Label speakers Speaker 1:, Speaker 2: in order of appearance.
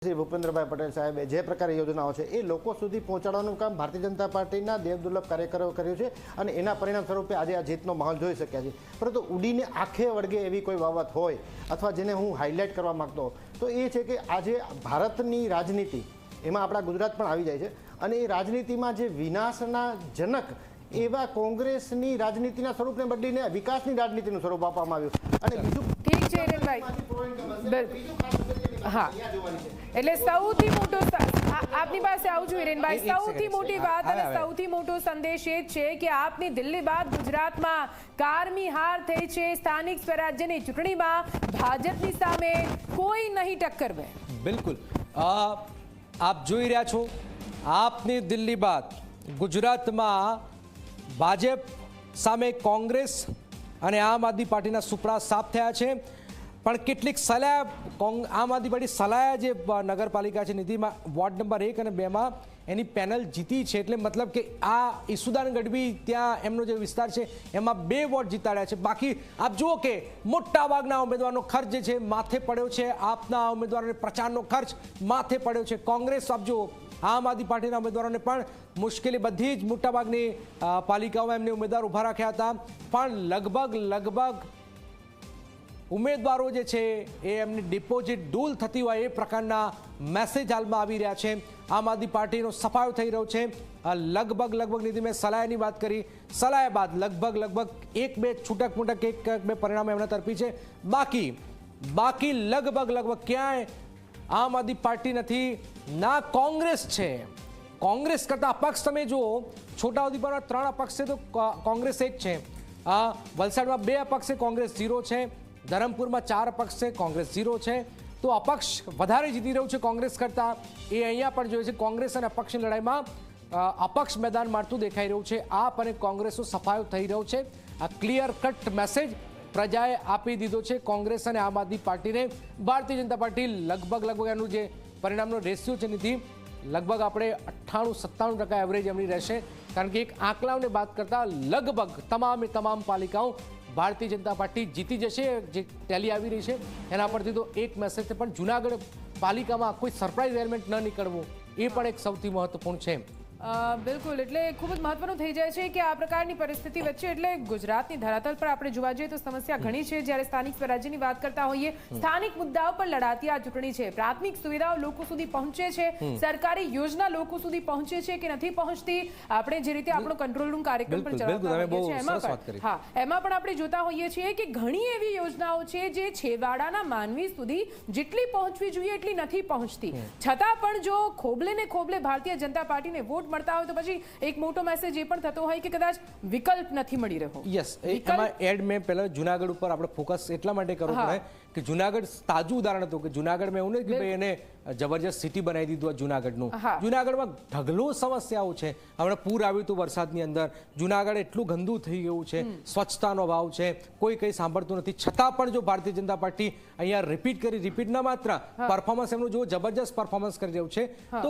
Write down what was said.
Speaker 1: શ્રી ભૂપેન્દ્રભાઈ પટેલ સાહેબે જે પ્રકારે યોજનાઓ છે એ લોકો સુધી પહોંચાડવાનું કામ ભારતીય જનતા પાર્ટીના દેવદુર્લભ કાર્યકરો કર્યું છે અને એના પરિણામ સ્વરૂપે આજે આ જીતનો માહોલ જોઈ શક્યા છે। પરંતુ ઉડીને આંખે વળગે એવી કોઈ બાબત હોય અથવા જેને હું હાઇલાઇટ કરવા માંગતો તો એ છે કે આજે ભારતની રાજનીતિ એમાં આપણા ગુજરાત પણ આવી જાય છે અને એ રાજનીતિમાં જે વિનાશના જનક એવા કોંગ્રેસની રાજનીતિના સ્વરૂપને બદલીને વિકાસની રાજનીતિનું સ્વરૂપ આપવામાં આવ્યું અને બીજું
Speaker 2: ઠીક છે હિરેનભાઈ। હા એટલે સૌથી મોટો આપની પાસે આવું છું હિરેનભાઈ, સૌથી મોટી વાત અને સૌથી મોટો સંદેશ એ છે કે આપની દિલ્હી બાદ ગુજરાતમાં કારમી હાર થઈ છે। સ્થાનિક સ્વરાજ્યની ચૂંટણીમાં ભાજપની સામે કોઈ નહીં ટક્કર દે।
Speaker 3: બિલકુલ આપ જોઈ રહ્યા છો, આપની દિલ્હી બાદ ગુજરાતમાં ભાજપ સામે કોંગ્રેસ અને આમ આદમી પાર્ટીના સુપડા સાફ થયા છે। પણ કેટલીક સલાહ આમ આદમી પાર્ટી સલાહ જે નગરપાલિકા છે નિધિમાં વોર્ડ નંબર 1 અને 2માં એની પેનલ જીતી છે, એટલે મતલબ કે આ ઈસુદાન ગઢવી ત્યાં એમનો જે વિસ્તાર છે એમાં 2 વોર્ડ જીતાડ્યા છે। બાકી આપ જુઓ કે મોટાભાગના ઉમેદવારનો ખર્ચ જે છે માથે પડ્યો છે, આપના ઉમેદવારોને પ્રચારનો ખર્ચ માથે પડ્યો છે। કોંગ્રેસ આપ જુઓ આમ આદમી પાર્ટીના ઉમેદવારોને પણ મુશ્કેલી બધી જ મોટાભાગની પાલિકાઓમાં એમને ઉમેદવાર ઊભા રાખ્યા હતા, પણ લગભગ ઉમેદવારો જે છે એ એમની ડિપોઝિટ ડૂલ થતી હોય એ પ્રકારના મેસેજ હાલમાં આવી રહ્યા છે। આમ આદમી પાર્ટીનો સફાયો થઈ રહ્યો છે। લગભગ નિધિ મેં સલાહની વાત કરી, સલાહ બાદ લગભગ 1-2 છૂટક એક બે પરિણામ એમના તરફી છે। બાકી લગભગ ક્યાંય આમ આદમી પાર્ટી નથી, ના કોંગ્રેસ છે। કોંગ્રેસ કરતા અપક્ષ તમે જુઓ, છોટાઉદેપુરમાં 3 અપક્ષ છે તો કોંગ્રેસ 1 છે, વલસાડમાં 2 અપક્ષ છે, કોંગ્રેસ 0 છે, ધરમપુરમાં 4 અપક્ષ છે, કોંગ્રેસ 0 છે। તો અપક્ષ વધારે જીતી રહ્યું છે કોંગ્રેસ કરતા, એ અહીંયા પણ જોઈએ છે। કોંગ્રેસ અને અપક્ષની લડાઈમાં અપક્ષ મેદાન મારતું દેખાઈ રહ્યું છે। આપ અને કોંગ્રેસનો સફાયો થઈ રહ્યો છે। આ ક્લિયર કટ મેસેજ પ્રજાએ આપી દીધો છે કોંગ્રેસ અને આમ આદમી પાર્ટીને। ભારતીય જનતા પાર્ટી લગભગ એનું જે પરિણામનો રેશિયો છે નીતિ લગભગ આપણે 98-97% એવરેજ એમની રહેશે, કારણ કે એક આંકડાઓને બાદ કરતા લગભગ તમામ પાલિકાઓ ભારતીય જનતા પાર્ટી જીતી જશે, જે ટેલી આવી રહી છે એના પરથી તો એક મેસેજ છે। પણ જૂનાગઢ પાલિકામાં કોઈ સરપ્રાઇઝ એલિમેન્ટ ન નીકળવું એ પણ એક સૌથી મહત્વપૂર્ણ છે।
Speaker 2: બિલકુલ, એટલે ખૂબ જ મહત્વનું થઈ જાય છે કે આ પ્રકારની પરિસ્થિતિ વચ્ચે એટલે ગુજરાતની ધરાતલ પર આપણે જોવા જઈએ તો સમસ્યા ઘણી છે। જ્યારે સ્થાનિક સ્વરાજ્યની વાત કરતા હોઈએ, સ્થાનિક મુદ્દાઓ પર લડાતી આ ચૂંટણી છે। પ્રાથમિક સુવિધાઓ લોકો સુધી પહોંચે છે, સરકારી યોજના લોકો સુધી પહોંચે છે કે નથી પહોંચતી, આપણે જે રીતે આપણો કંટ્રોલ રૂમ કાર્યક્રમ પણ ચલાવતા હોઈએ છીએ એમાં પણ આપણે જોતા હોઈએ છીએ કે ઘણી એવી યોજનાઓ છે જે છેવાડાના માનવી સુધી જેટલી પહોંચવી જોઈએ એટલી નથી પહોંચતી। છતાં પણ જો ખોબલે ને ખોબલે ભારતીય જનતા પાર્ટીને વોટ મળતા હોય તો પછી એક મોટો મેસેજ એ પણ થતો હોય કે કદાચ વિકલ્પ નથી મળી રહ્યો।
Speaker 3: યસ, એમાં એડ મેં પહેલા જૂનાગઢ ઉપર આપણે ફોકસ એટલા માટે કરવું પડે કે જૂનાગઢ તાજું ઉદાહરણ હતું કે જૂનાગઢમાં એવું નહીં કે ભાઈ એને જબરજસ્ત સિટી બનાવી દીધું જૂનાગઢનું। જૂનાગઢમાં ઢગલો સમસ્યાઓ છે, હમણાં પૂર આવ્યું હતું વરસાદની અંદર, જૂનાગઢ એટલું ગંદુ થઈ ગયું છે, સ્વચ્છતાનો અભાવ છે, કોઈ કંઈ સાંભળતું નથી। છતાં પણ જો ભારતીય જનતા પાર્ટી અહીંયા રિપીટ ન માત્ર પરફોર્મન્સ એમનું જો જબરજસ્ત પરફોર્મન્સ કરી રહ્યું છે તો